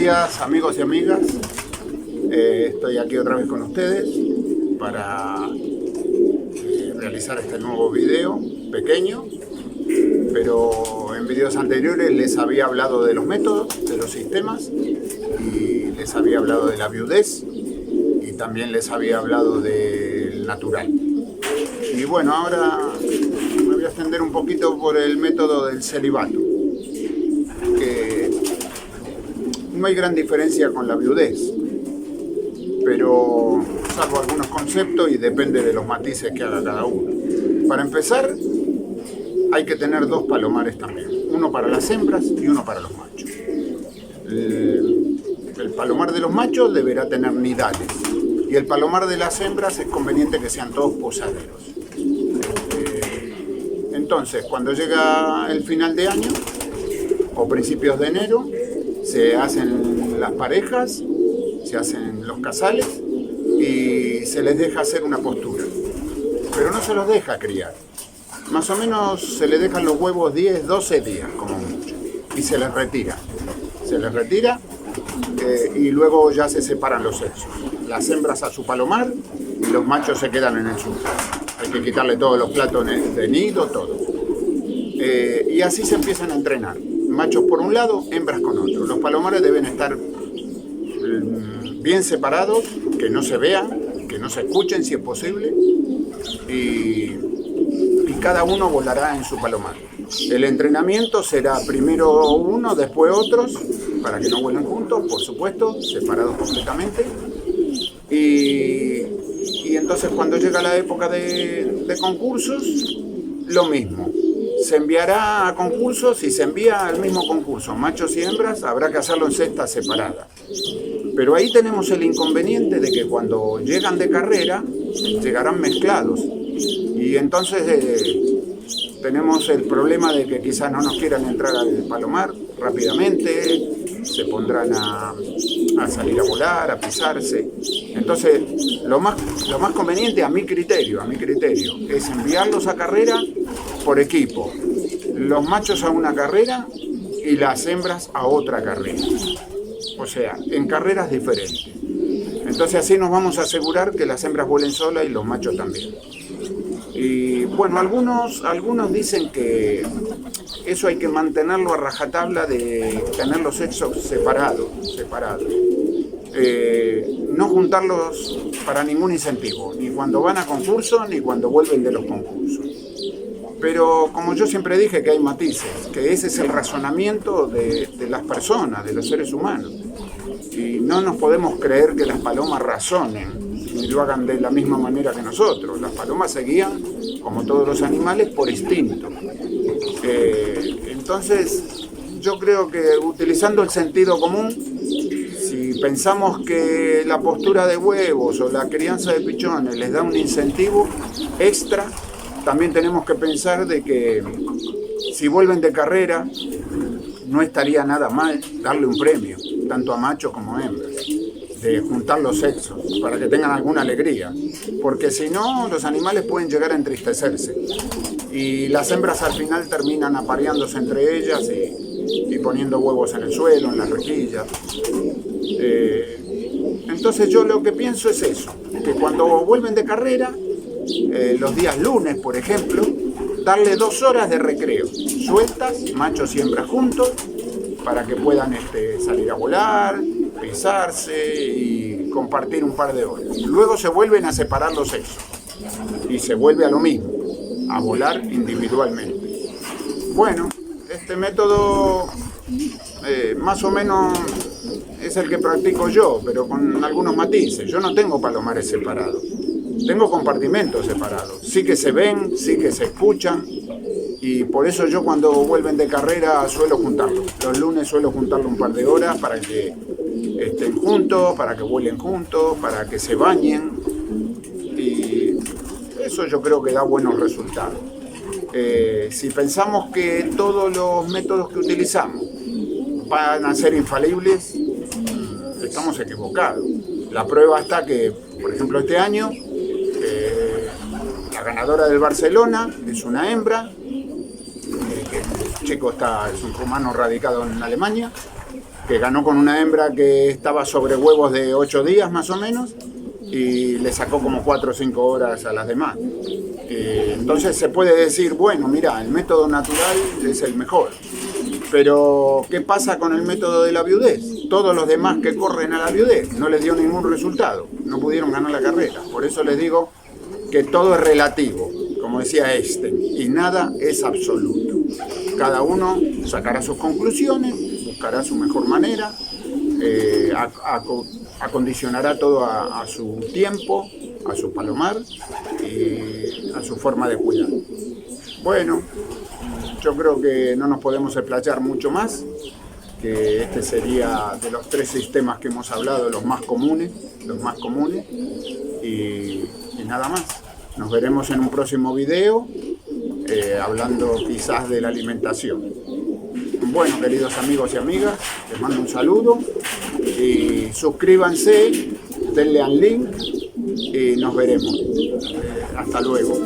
días, amigos y amigas. Estoy aquí otra vez con ustedes para realizar este nuevo video pequeño, pero en videos anteriores les había hablado de los métodos, de los sistemas, y les había hablado de la viudez y también les había hablado del natural. Y bueno, ahora me voy a extender un poquito por el método del celibato, que no hay gran diferencia con la viudez, pero salvo algunos conceptos y depende de los matices que haga cada uno. Para empezar, hay que tener dos palomares también, uno para las hembras y uno para los machos. El palomar de los machos deberá tener nidales y el palomar de las hembras es conveniente que sean todos posaderos. Entonces, cuando llega el final de año o principios de enero, se hacen las parejas, se hacen los casales y se les deja hacer una postura. Pero no se los deja criar. Más o menos se les dejan los huevos 10, 12 días como mucho. Y se les retira. Se les retira y luego ya se separan los sexos. Las hembras a su palomar y los machos se quedan en el suyo. Hay que quitarle todos los platos de nido, todo. Y así se empiezan a entrenar. Machos por un lado, hembras con otro. Los palomares deben estar bien separados, que no se vean, que no se escuchen si es posible, y cada uno volará en su palomar. El entrenamiento será primero uno, después otros, para que no vuelen juntos, por supuesto, separados completamente. Y entonces cuando llega la época de concursos, lo mismo. Se enviará a concursos y se envía al mismo concurso, machos y hembras, habrá que hacerlo en cestas separadas. Pero ahí tenemos el inconveniente de que cuando llegan de carrera, llegarán mezclados. Y entonces tenemos el problema de que quizás no nos quieran entrar al palomar rápidamente, se pondrán a salir a volar, a pisarse. Entonces, lo más conveniente a mi criterio, es enviarlos a carrera por equipo. Los machos a una carrera y las hembras a otra carrera. O sea, en carreras diferentes. Entonces así nos vamos a asegurar que las hembras vuelen solas y los machos también. Y bueno, algunos dicen que eso hay que mantenerlo a rajatabla de tener los sexos separados. No juntarlos para ningún incentivo, ni cuando van a concursos, ni cuando vuelven de los concursos. Pero como yo siempre dije que hay matices, que ese es el razonamiento de las personas, de los seres humanos. Y no nos podemos creer que las palomas razonen, ni lo hagan de la misma manera que nosotros. Las palomas se guían, como todos los animales, por instinto. Entonces, yo creo que utilizando el sentido común, si pensamos que la postura de huevos o la crianza de pichones les da un incentivo extra, también tenemos que pensar de que si vuelven de carrera, no estaría nada mal darle un premio, tanto a machos como a hembras, de juntar los sexos, para que tengan alguna alegría, porque si no, los animales pueden llegar a entristecerse, y las hembras al final terminan apareándose entre ellas y poniendo huevos en el suelo, en las rejillas. Entonces yo lo que pienso es eso, que cuando vuelven de carrera, los días lunes, por ejemplo, darle 2 horas de recreo, sueltas, machos y hembras juntos, para que puedan salir a volar, pisarse y compartir un par de horas. Luego se vuelven a separar los sexos y se vuelve a lo mismo, a volar individualmente. Bueno, este método más o menos es el que practico yo, pero con algunos matices. Yo no tengo palomares separados. Tengo compartimentos separados, sí que se ven, sí que se escuchan y por eso yo cuando vuelven de carrera suelo juntarlos. Los lunes suelo juntarlos un par de horas para que estén juntos, para que vuelen juntos, para que se bañen y eso yo creo que da buenos resultados. Si pensamos que todos los métodos que utilizamos van a ser infalibles, estamos equivocados. La prueba está que, por ejemplo, este año la ganadora del Barcelona es una hembra, que el chico es un rumano radicado en Alemania, que ganó con una hembra que estaba sobre huevos de 8 días más o menos, y le sacó como 4 o 5 horas a las demás. Entonces se puede decir, bueno, mira, el método natural es el mejor. Pero, ¿qué pasa con el método de la viudez? Todos los demás que corren a la viudez no les dio ningún resultado, no pudieron ganar la carrera. Por eso les digo que todo es relativo, como decía Einstein, y nada es absoluto. Cada uno sacará sus conclusiones, buscará su mejor manera, acondicionará todo a su tiempo, a su palomar y a su forma de cuidar. Bueno, yo creo que no nos podemos explayar mucho más, que este sería de los 3 sistemas que hemos hablado, los más comunes, y nada más. Nos veremos en un próximo video, hablando quizás de la alimentación. Bueno, queridos amigos y amigas, les mando un saludo y suscríbanse, denle al link y nos veremos. Hasta luego.